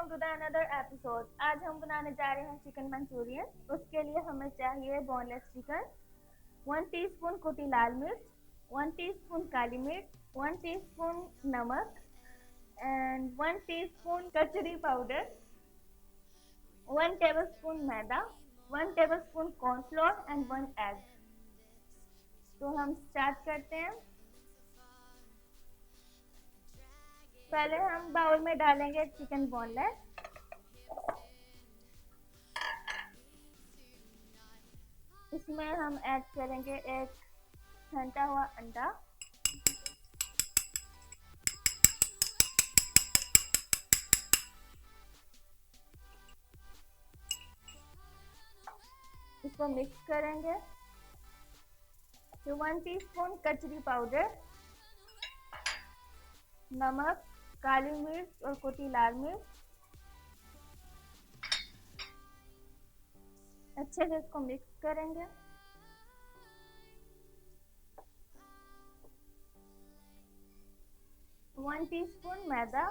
Welcome to the another episode. आज हम बनाने जा रहे हैं चिकन मंचूरियन। उसके लिए हमें चाहिए बोनलेस चिकन, 1 टीस्पून कुटी लाल मिर्च, 1 टीस्पून काली मिर्च, 1 टीस्पून नमक एंड 1 टीस्पून कचरी powder, 1 tablespoon maida, 1 tablespoon cornflour and 1 egg. तो हम स्टार्ट करते हैं। पहले हम बाउल में डालेंगे चिकन बोनलेस, इसमें हम ऐड करेंगे एक फेंटा हुआ अंडा, इसको मिक्स करेंगे। फिर 1 टीस्पून कचरी पाउडर, नमक, काली मिर्च और कुटी लाल मिर्च, अच्छे से इसको मिक्स करेंगे। One teaspoon maida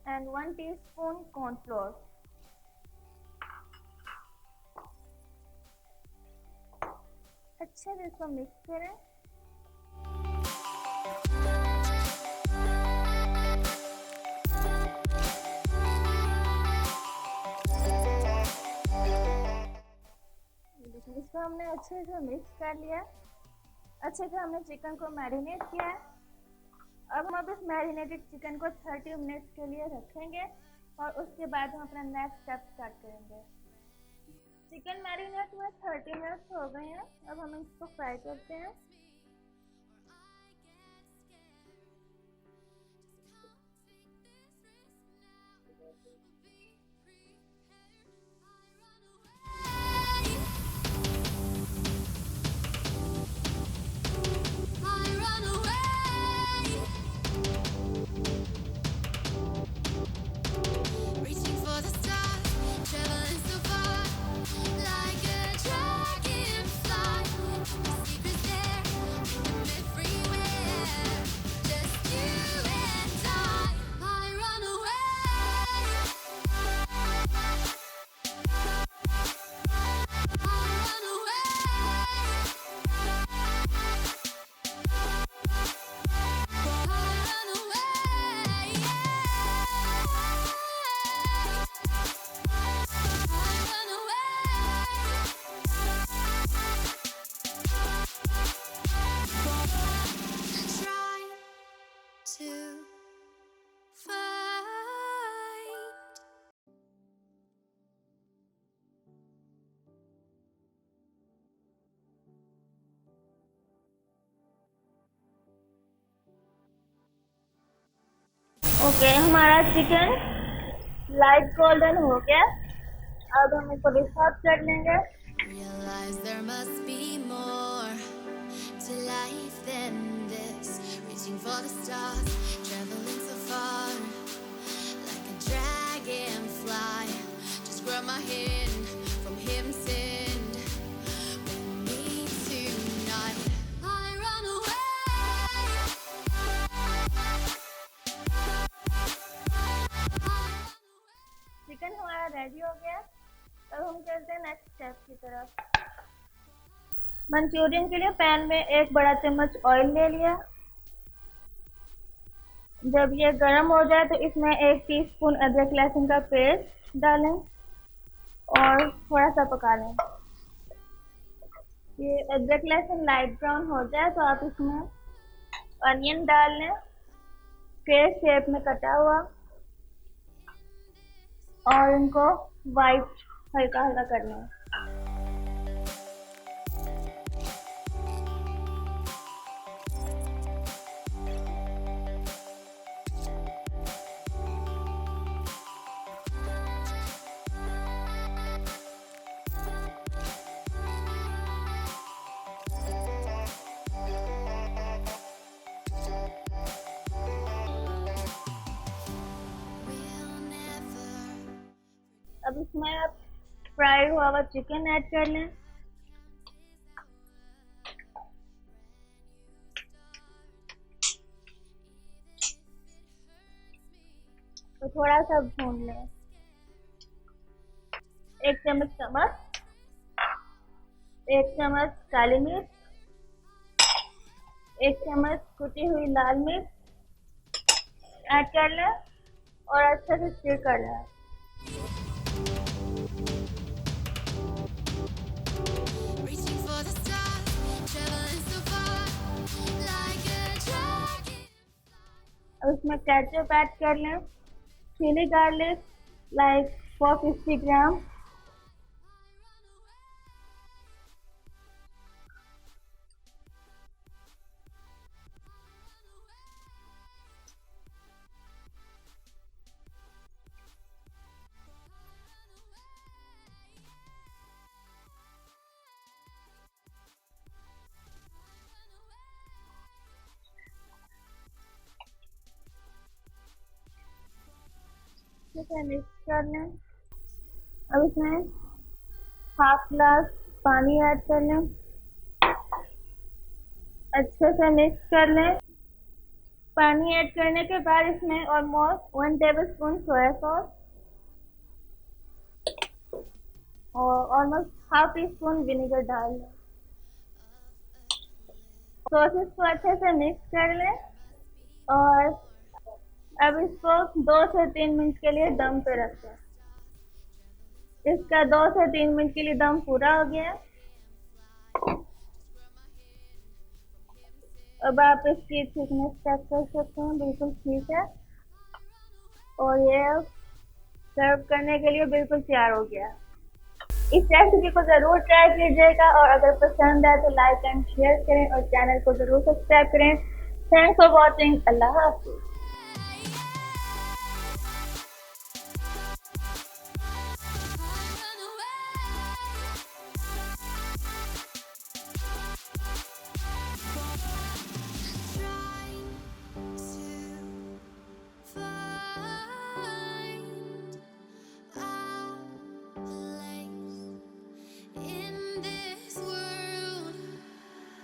and 1 teaspoon cornflour, अच्छे से इसको मिक्स करें। इसको हमने अच्छे से मिक्स कर लिया। अच्छे से हमने चिकन को मैरिनेट किया है। अब हम इस मैरिनेटेड चिकन को 30 मिनट्स के लिए रखेंगे और उसके बाद हम अपना नेक्स्ट स्टेप स्टार्ट करेंगे। चिकन मैरिनेट हुए 30 मिनट्स हो गए हैं। अब हम इसको फ्राई करते हैं। ओके, हमारा चिकन लाइट गोल्डन हो गया। अब हम इसको डिश आउट कर लेंगे। Realize there must be more to life than this. Reaching for the stars, traveling so far, like a dragonfly. Just grab my hand from him, send with me tonight. I run away. Chicken हमारा ready हो गया। अब हम चलते हैं next step की तरफ। Manchurian के लिए पैन में एक बड़ा चम्मच ऑयल ले लिया। जब ये गर्म हो जाए तो इसमें 1 टीस्पून अदरक लहसुन का पेस्ट डालें और थोड़ा सा पका लें। ये अदरक लहसुन लाइट ब्राउन हो जाए तो आप इसमें अनियन डाल लें, स्क्वायर शेप में कटा हुआ, और इनको वाइट हल्का हल्का करना है। अब इसमें आप फ्राई हुआ हुआ चिकन ऐड कर लें। तो थोड़ा सा भून लें। 1 चम्मच नमक, 1 चम्मच काली मिर्च, 1 चम्मच कुटी हुई लाल मिर्च ऐड कर लें और अच्छे से स्tir कर लें। Reaching for the stars, traveling so far, like a dragon. अब इसमें केचप ऐड कर लें, चिली गार्लिक लाइक 450 ग्राम, इसे मिक्स कर लें। अब इसमें हाफ ग्लास पानी ऐड कर लें, अच्छे से मिक्स कर लें। पानी ऐड करने के बाद इसमें ऑलमोस्ट 1 टेबलस्पून सोया सॉस और almost half tea spoon vinegar डाल लें। सॉसेस को अच्छे से मिक्स कर लें और अब इसको 2 से 3 मिनट के लिए दम पे रखें। इसका 2 से 3 मिनट के लिए दम पूरा हो गया। अब आप इसकी थिकनेस चेक कर सकते हैं, बिल्कुल ठीक है और ये सर्व करने के लिए बिल्कुल तैयार हो गया। इस रेसिपी को ज़रूर ट्राई कीजिएगा और अगर पसंद आए तो लाइक एंड शेयर करें और चैनल को ज़रूर सब्सक्राइब करें। Thanks for watching. अल्लाह हाफिज़।